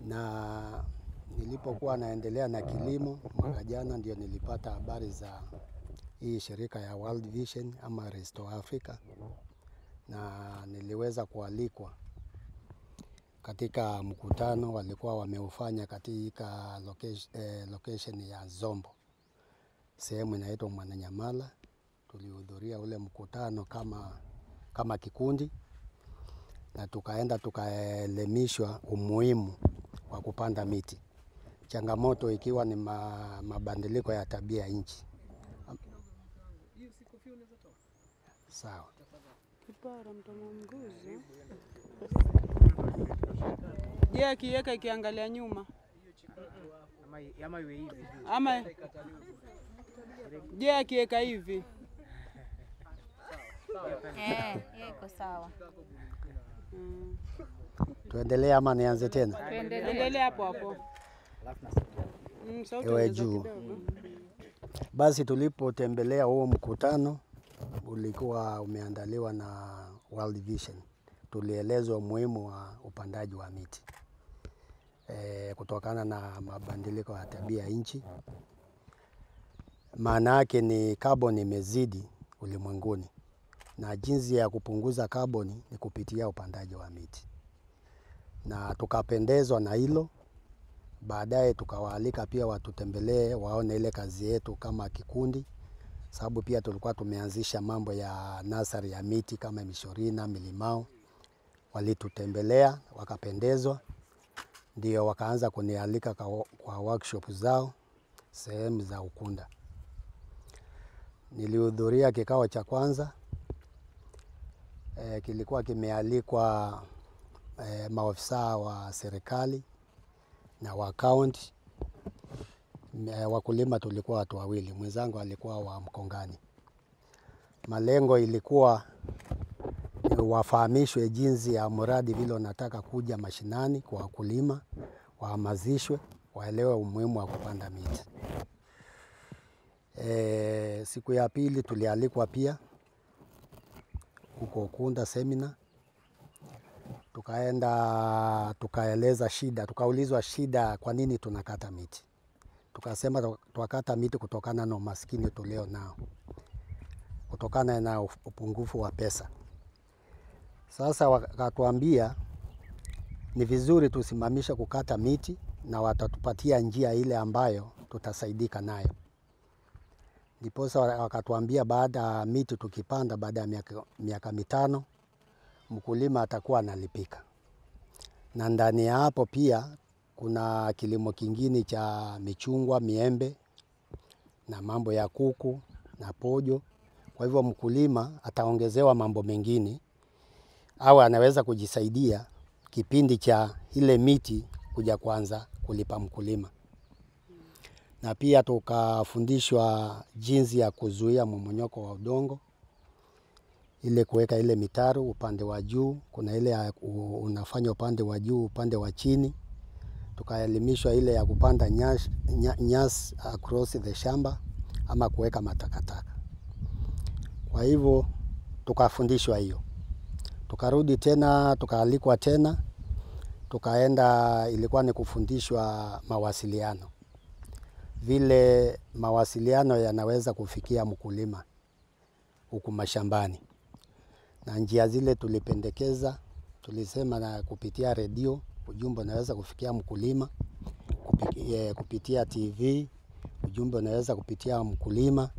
Na nilipokuwa naendelea na kilimo mwaka jana ndio nilipata habari za hii shirika ya World Vision ama Restore Africa, na niliweza kualikwa katika mkutano walikuwa wameufanya katika location ya Zombo, sehemu inaitwa Mwananyamala. Tulihudhuria ule mkutano kama kikundi, na tukaenda tukaelimishwa umuhimu wa kupanda miti, changamoto ikiwa ni mabadiliko ya tabia nchi. Sawa. Kipara mtomo mguzi. Je, akiweka ikiangalia nyuma? Ama iwe hivi. Ama je, akiweka hivi? Iko sawa. Tuendelee ama nianze tena? Tuendelee hapo hapo. Ewe juu. Basi tulipotembelea huo mkutano ulikuwa umeandaliwa na World Vision. Tulielezwa umuhimu wa upandaji wa miti kutokana na mabadiliko ya tabia nchi. Maana yake ni carbon imezidi ulimwenguni, na jinsi ya kupunguza carbon ni kupitia upandaji wa miti, na tukapendezwa na hilo. Baadaye tukawaalika pia watutembelee waone ile kazi yetu kama kikundi, sababu pia tulikuwa tumeanzisha mambo ya nasari ya miti kama Mishorina, Milimao. Walitutembelea wakapendezwa, ndio wakaanza kunialika kwa workshop zao sehemu za Ukunda. Nilihudhuria kikao cha kwanza, kilikuwa kimealikwa maofisa wa serikali na wa county. Wakulima tulikuwa watu wawili, mwenzangu alikuwa wa Mkongani. Malengo ilikuwa wafahamishwe jinsi ya mradi vile nataka kuja mashinani kwa wakulima, wahamazishwe, waelewe umuhimu wa kupanda miti. Siku ya pili tulialikwa pia huko Ukunda seminar. Tukaenda tukaeleza shida, tukaulizwa shida kwa nini tunakata miti. Tukasema tukakata miti kutokana na umaskini tulio nao, kutokana na upungufu wa pesa. Sasa wakatuambia ni vizuri tusimamishe kukata miti na watatupatia njia ile ambayo tutasaidika nayo. Ndiposa wakatuambia baada miti tukipanda baada ya miaka 5 mkulima atakuwa analipika. Na ndani ya hapo pia kuna kilimo kingine cha michungwa, miembe na mambo ya kuku na pojo. Kwa hivyo mkulima ataongezewa mambo mengine au anaweza kujisaidia kipindi cha ile miti kuja kwanza kulipa mkulima. Na pia tukafundishwa jinsi ya kuzuia mmomonyoko wa udongo, ile kuweka ile mitaro upande wa juu, kuna ile unafanya upande wa juu, upande wa chini. Tukaelimishwa ile ya kupanda nyasi across the shamba ama kuweka matakataka. Kwa hivyo tukafundishwa hiyo. Tukarudi tena, tukaalikwa tena, tukaenda, ilikuwa ni kufundishwa mawasiliano. Vile mawasiliano yanaweza kufikia mkulima huku mashambani. Na njia zile tulipendekeza, tulisema na kupitia redio, ujumbe unaweza kufikia mkulima, kupitia TV, ujumbe unaweza kupitia mkulima,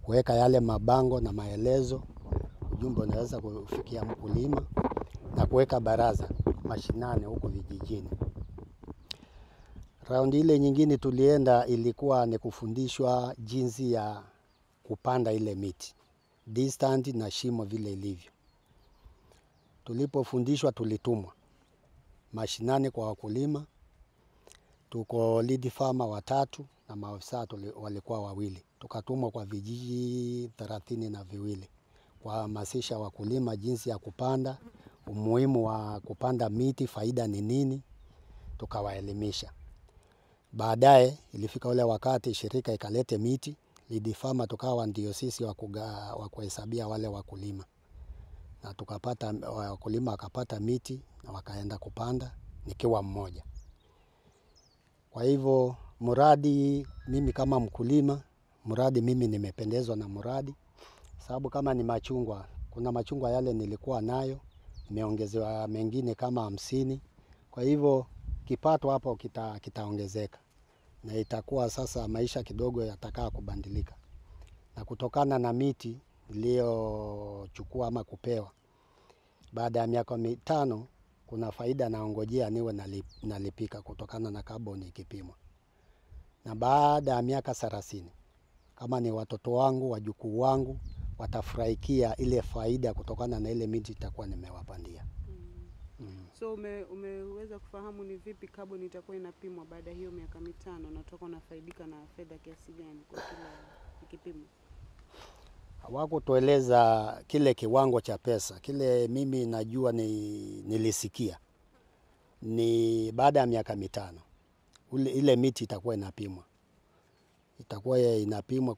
kuweka yale mabango na maelezo, ujumbe unaweza kufikia mkulima, na kuweka baraza mashinani huko vijijini. Raundi ile nyingine tulienda ilikuwa ni kufundishwa jinsi ya kupanda ile miti, distance na shimo vile ilivyo. Tulipofundishwa tulitumwa mashinani kwa wakulima. Tuko lead farmer 3 na maofisa walikuwa 2. Tukatumwa kwa vijiji 32 kuhamasisha wakulima jinsi ya kupanda, umuhimu wa kupanda miti, faida ni nini, tukawaelimisha. Baadaye ilifika ule wakati shirika ikalete miti, lead farmer tukawa ndio sisi wa kuhesabia wale wakulima. Na tukapata wakulima wakapata miti na wakaenda kupanda nikiwa mmoja. Kwa hivyo mradi, mimi kama mkulima, mradi mimi nimependezwa na mradi, sababu kama ni machungwa, kuna machungwa yale nilikuwa nayo, nimeongezewa mengine kama 50. Kwa hivyo kipato hapo kitaongezeka na itakuwa sasa maisha kidogo yatakaa kubadilika. Na kutokana na miti niliyochukua ama kupewa, baada ya miaka 5 kuna faida naongojea niwe nalipika kutokana na kaboni ikipimwa. Na baada ya miaka 30, kama ni watoto wangu, wajukuu wangu, watafurahikia ile faida kutokana na ile miti itakuwa nimewapandia. So umeweza kufahamu ni vipi kaboni itakuwa inapimwa baada hiyo miaka 5 na utakuwa unafaidika na fedha kiasi gani kwa kila ikipimwa? Hawakutueleza kile kiwango cha pesa. Kile mimi najua nilisikia ni baada ya miaka 5 ile miti itakuwa inapimwa. Itakuwa inapimwa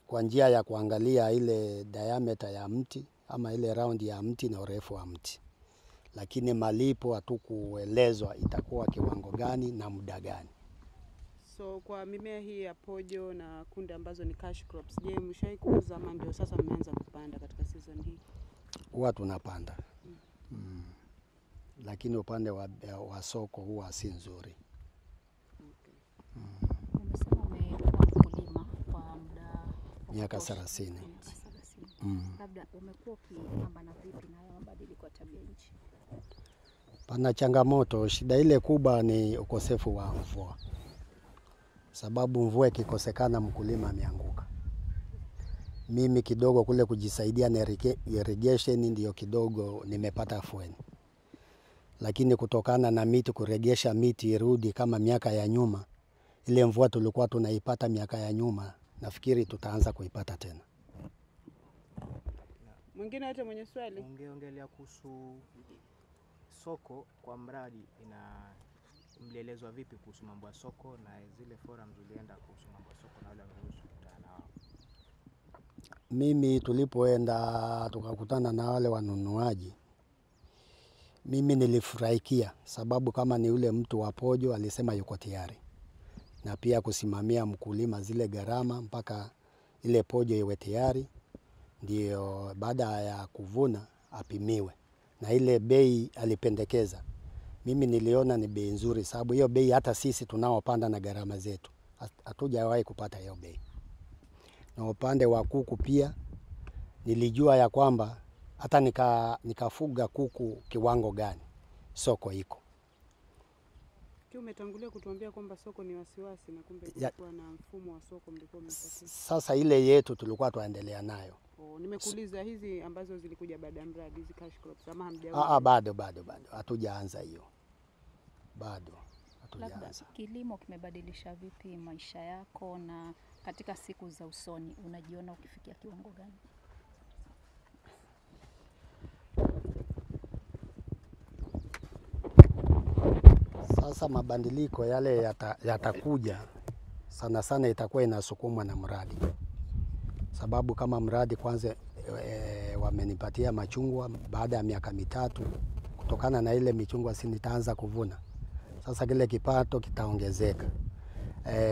kwa njia ya kuangalia ile diameter ya mti ama ile round ya mti na urefu wa mti. Lakini malipo hatukuelezwa itakuwa kiwango gani na muda gani. So kwa mimea hii ya pojo na kunde ambazo ni cash crops, je, mshawahi kuuza ama ndio sasa mmeanza kupanda katika season hii? Huwa tunapanda. Lakini upande wa soko huwa si nzuri. Umesema umekuwa mkulima kwa muda Miaka 30. Labda umekuwa ukipambana vipi na haya mabadiliko ya tabia nchi? Pana changamoto, shida ile kubwa ni ukosefu wa mvua. Sababu mvua ikikosekana mkulima ameanguka. Mimi kidogo kule kujisaidia na irrigation ndio kidogo nimepata afueni. Lakini kutokana na miti kuregesha miti irudi kama miaka ya nyuma, ile mvua tulikuwa tunaipata miaka ya nyuma, nafikiri tutaanza kuipata tena. Mwingine hata mwenye swali? Ungeongelea kuhusu soko kwa mradi, mlielezwa vipi kuhusu mambo ya soko na zile forums ulienda kuhusu mambo ya soko na wale waliohusu kutana nao? Mimi tulipoenda tukakutana na wale wanunuaji, mimi nilifurahikia sababu kama ni ule mtu wa pojo alisema yuko tayari. Na pia kusimamia mkulima zile gharama mpaka ile pojo iwe tayari, ndio baada ya kuvuna apimiwe. Na ile bei alipendekeza, mimi niliona ni bei nzuri sababu hiyo bei hata sisi tunaopanda na gharama zetu hatujawahi kupata hiyo bei. Na upande wa kuku pia nilijua ya kwamba hata nikafuga kuku kiwango gani soko iko. Umetangulia kutuambia kwamba soko ni wasiwasi na kumbe kulikuwa na mfumo wa soko mlikuwa mmepatia. Sasa ile yetu tulikuwa tuendelea nayo. Nimekuuliza hizi ambazo zilikuja baada ya mradi, hizi cash crops ama hamjaanza? Bado hatujaanza hiyo. Bado hatujaanza. Labda kilimo kimebadilisha vipi maisha yako, na katika siku za usoni unajiona ukifikia kiwango gani? Sasa mabadiliko yale yatakuja sana sana itakuwa inasukumwa na mradi. Sababu kama mradi kwanza wamenipatia machungwa baada ya miaka 3, kutokana na ile michungwa si nitaanza kuvuna. Sasa kile kipato kitaongezeka.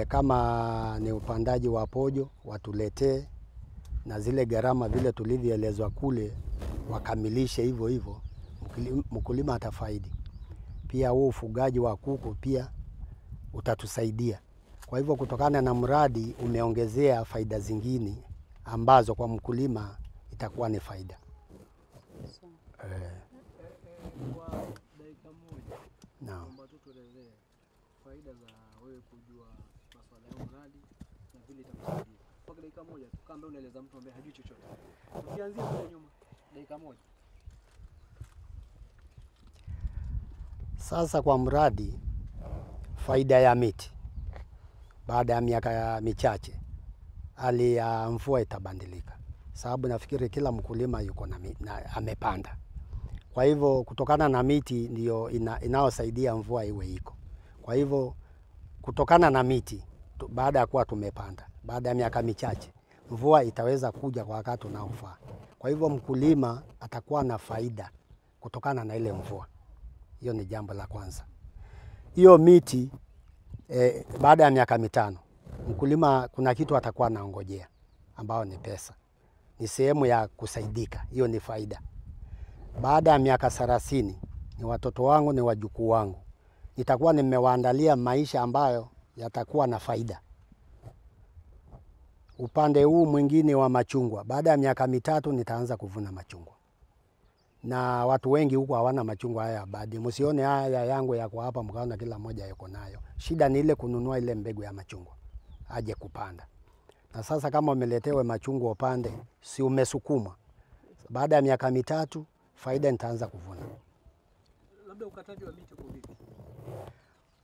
Kama ni upandaji wa pojo watuletee na zile gharama vile tulivyoelezwa kule wakamilishe hivyo hivyo, mkulima atafaidi. Pia huu ufugaji wa kuku pia utatusaidia. Kwa hivyo kutokana na mradi umeongezea faida zingine ambazo kwa mkulima itakuwa ni faida. Kwa dakika moja, naomba tuelezee faida za wewe kujua masuala ya mradi na vile itakusaidia. Kwa dakika moja kama unaeleza mtu ambaye hajui chochote. Tukianzia kule nyuma, dakika moja. Sasa kwa mradi faida ya miti baada ya miaka michache hali ya mvua itabadilika. Sababu nafikiri kila mkulima yuko na amepanda. Kwa hivyo kutokana na miti ndio inaosaidia mvua iwe iko. Kwa hivyo kutokana na miti baada ya kuwa tumepanda, baada ya miaka michache mvua itaweza kuja kwa wakati unaofaa. Kwa hivyo mkulima atakuwa na faida kutokana na ile mvua. Hiyo ni jambo la kwanza. hiyo miti baada ya miaka mitano mkulima kuna kitu atakuwa anaongojea ambao ni pesa. Ni sehemu ya kusaidika, hiyo ni faida. Baada ya miaka 30 ni watoto wangu, ni wajukuu wangu, nitakuwa nimewaandalia maisha ambayo yatakuwa na faida. Upande huu mwingine wa machungwa, baada ya miaka 3 nitaanza kuvuna machungwa. Na watu wengi huko hawana machungwa haya badi. Msione haya yangu yako hapa mkaona kila mmoja yuko nayo. Shida ni ile kununua ile mbegu ya machungwa aje kupanda. Na sasa kama umeletewe machungwa upande, si umesukuma. Baada ya miaka 3 faida nitaanza kuvuna. Labda ukataji wa miti uko vipi?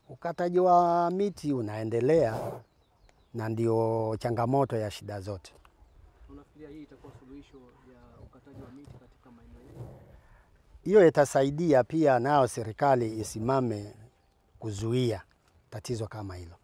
Ukataji wa miti unaendelea na ndio changamoto ya shida zote. Unafikiria hii itakuwa suluhisho ya ukataji wa miti katika maeneo yetu? Hiyo itasaidia pia nao serikali isimame kuzuia tatizo kama hilo.